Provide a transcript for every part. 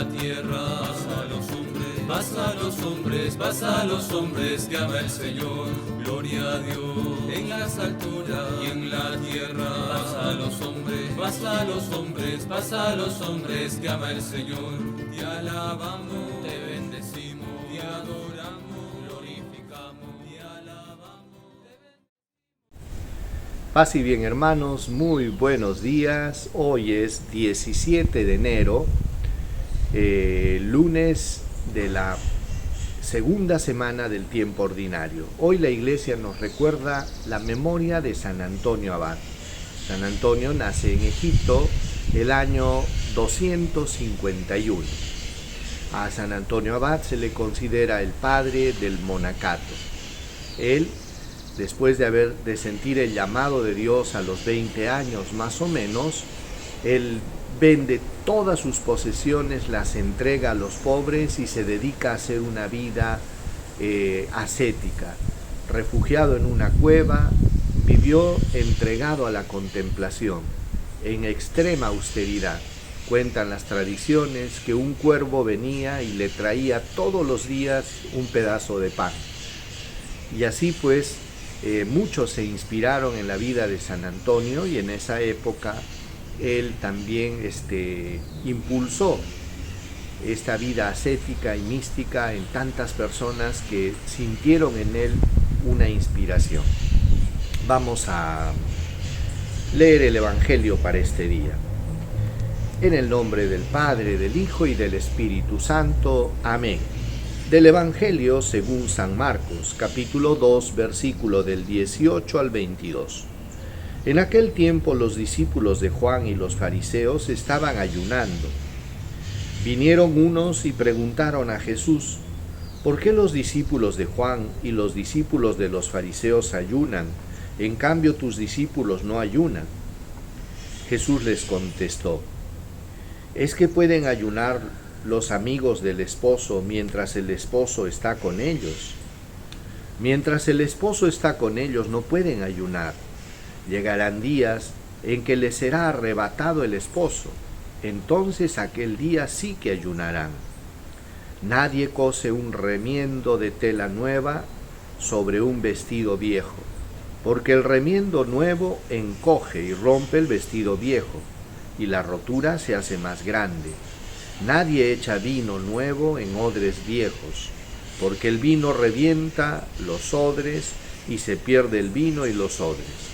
la tierra. Paz a los hombres que ama el Señor. Gloria a Dios en las alturas y en la tierra. Paz a los hombres, paz a los hombres, paz a los hombres que ama el Señor. Te alabamos, te bendecimos, te adoramos, glorificamos, te alabamos. Paz y bien, hermanos, muy buenos días. Hoy es 17 de enero, lunes de la segunda semana del tiempo ordinario. Hoy la iglesia nos recuerda la memoria de San Antonio Abad. San Antonio nace en Egipto el año 251. A San Antonio Abad se le considera el padre del monacato. Él, después de sentir el llamado de Dios a los 20 años más o menos, él vende todas sus posesiones, las entrega a los pobres y se dedica a hacer una vida ascética. Refugiado en una cueva, vivió entregado a la contemplación, en extrema austeridad. Cuentan las tradiciones que un cuervo venía y le traía todos los días un pedazo de pan. Y así pues, muchos se inspiraron en la vida de San Antonio y en esa época él también impulsó esta vida ascética y mística en tantas personas que sintieron en él una inspiración. Vamos a leer el Evangelio para este día. En el nombre del Padre, del Hijo y del Espíritu Santo. Amén. Del Evangelio según San Marcos, capítulo 2, versículo del 18 al 22. En aquel tiempo los discípulos de Juan y los fariseos estaban ayunando. Vinieron unos y preguntaron a Jesús: ¿por qué los discípulos de Juan y los discípulos de los fariseos ayunan, en cambio tus discípulos no ayunan? Jesús les contestó: ¿es que pueden ayunar los amigos del esposo mientras el esposo está con ellos? Mientras el esposo está con ellos no pueden ayunar. Llegarán días en que les será arrebatado el esposo. Entonces aquel día sí que ayunarán. Nadie cose un remiendo de tela nueva sobre un vestido viejo, porque el remiendo nuevo encoge y rompe el vestido viejo, y la rotura se hace más grande. Nadie echa vino nuevo en odres viejos, porque el vino revienta los odres y se pierde el vino y los odres.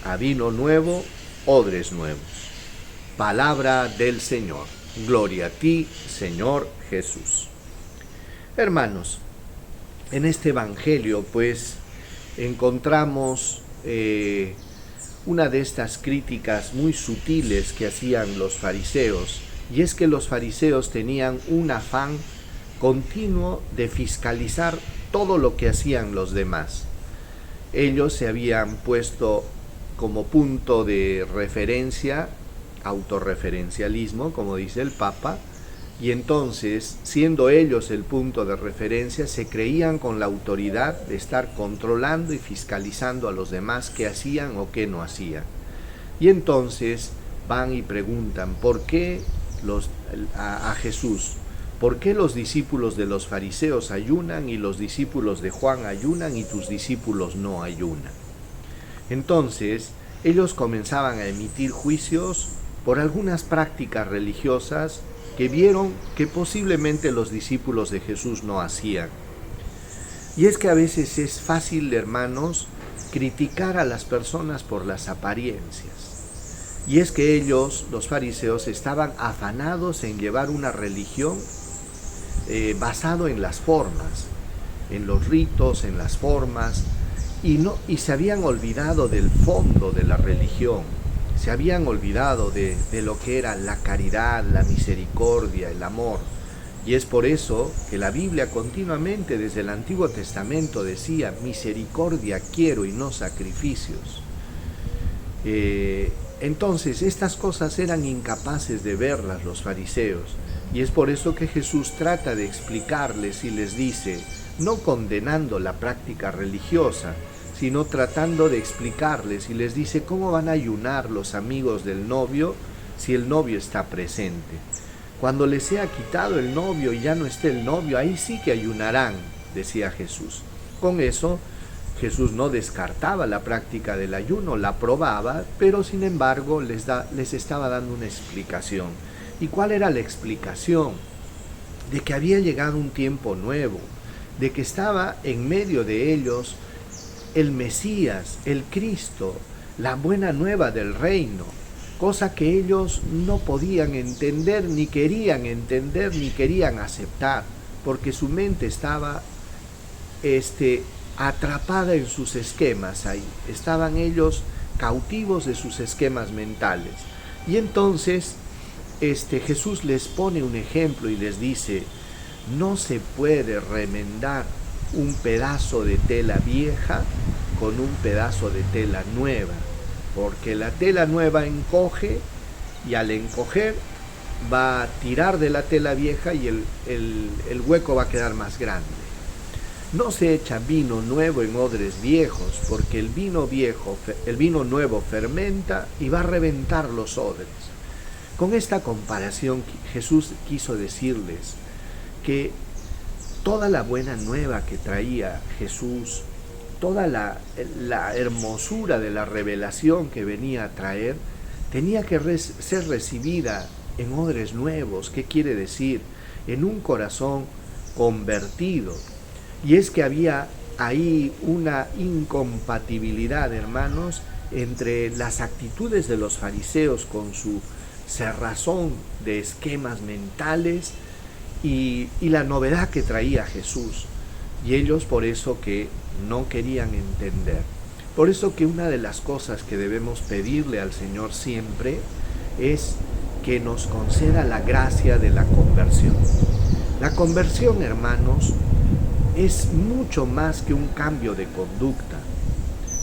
A vino nuevo, odres nuevos. Palabra del Señor. Gloria a ti, Señor Jesús. Hermanos, en este Evangelio pues encontramos una de estas críticas muy sutiles que hacían los fariseos, y es que los fariseos tenían un afán continuo de fiscalizar todo lo que hacían los demás. Ellos se habían puesto como punto de referencia, autorreferencialismo, como dice el Papa, y entonces, siendo ellos el punto de referencia, se creían con la autoridad de estar controlando y fiscalizando a los demás qué hacían o qué no hacían. Y entonces van y preguntan, ¿por qué a Jesús? ¿Por qué los discípulos de los fariseos ayunan y los discípulos de Juan ayunan y tus discípulos no ayunan? Entonces, ellos comenzaban a emitir juicios por algunas prácticas religiosas que vieron que posiblemente los discípulos de Jesús no hacían. Y es que a veces es fácil, hermanos, criticar a las personas por las apariencias. Y es que ellos, los fariseos, estaban afanados en llevar una religión basado en las formas, en los ritos, en las formas, y se habían olvidado del fondo de la religión, se habían olvidado de lo que era la caridad, la misericordia, el amor. Y es por eso que la Biblia continuamente desde el Antiguo Testamento decía: misericordia quiero y no sacrificios. Entonces estas cosas eran incapaces de verlas los fariseos, y es por eso que Jesús trata de explicarles y les dice, no condenando la práctica religiosa, sino tratando de explicarles, y les dice: ¿cómo van a ayunar los amigos del novio si el novio está presente? Cuando les sea quitado el novio y ya no esté el novio, ahí sí que ayunarán, decía Jesús. Con eso, Jesús no descartaba la práctica del ayuno, la probaba, pero sin embargo les estaba dando una explicación. ¿Y cuál era la explicación? De que había llegado un tiempo nuevo, de que estaba en medio de ellos el Mesías, el Cristo, la buena nueva del reino, cosa que ellos no podían entender, ni querían entender, ni querían aceptar, porque su mente estaba atrapada en sus esquemas ahí. Estaban ellos cautivos de sus esquemas mentales. Y entonces Jesús les pone un ejemplo y les dice: no se puede remendar un pedazo de tela vieja con un pedazo de tela nueva, porque la tela nueva encoge, y al encoger va a tirar de la tela vieja y el hueco va a quedar más grande. No se echa vino nuevo en odres viejos, porque el vino nuevo fermenta y va a reventar los odres. Con esta comparación Jesús quiso decirles que toda la buena nueva que traía Jesús, toda la hermosura de la revelación que venía a traer, tenía que ser recibida en odres nuevos. ¿Qué quiere decir? En un corazón convertido. Y es que había ahí una incompatibilidad, hermanos, entre las actitudes de los fariseos con su cerrazón de esquemas mentales y la novedad que traía Jesús. Y ellos por eso que no querían entender. Por eso que una de las cosas que debemos pedirle al Señor siempre es que nos conceda la gracia de la conversión. La conversión, hermanos, es mucho más que un cambio de conducta.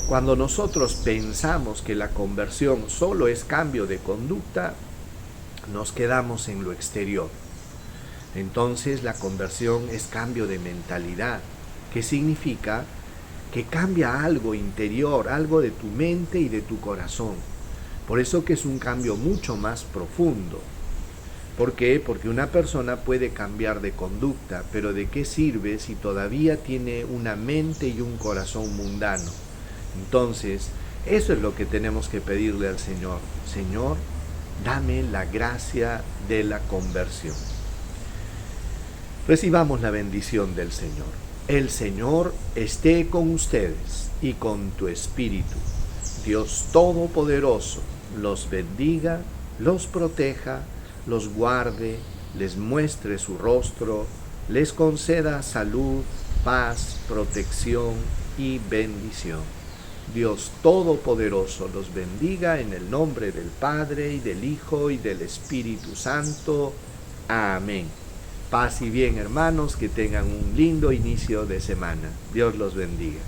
Cuando nosotros pensamos que la conversión solo es cambio de conducta, nos quedamos en lo exterior. Entonces la conversión es cambio de mentalidad, que significa que cambia algo interior, algo de tu mente y de tu corazón. Por eso que es un cambio mucho más profundo. ¿Por qué? Porque una persona puede cambiar de conducta, pero ¿de qué sirve si todavía tiene una mente y un corazón mundano? Entonces, eso es lo que tenemos que pedirle al Señor. Señor, dame la gracia de la conversión. Recibamos la bendición del Señor. El Señor esté con ustedes y con tu espíritu. Dios Todopoderoso los bendiga, los proteja, los guarde, les muestre su rostro, les conceda salud, paz, protección y bendición. Dios Todopoderoso los bendiga en el nombre del Padre, y del Hijo, y del Espíritu Santo. Amén. Paz y bien, hermanos, que tengan un lindo inicio de semana. Dios los bendiga.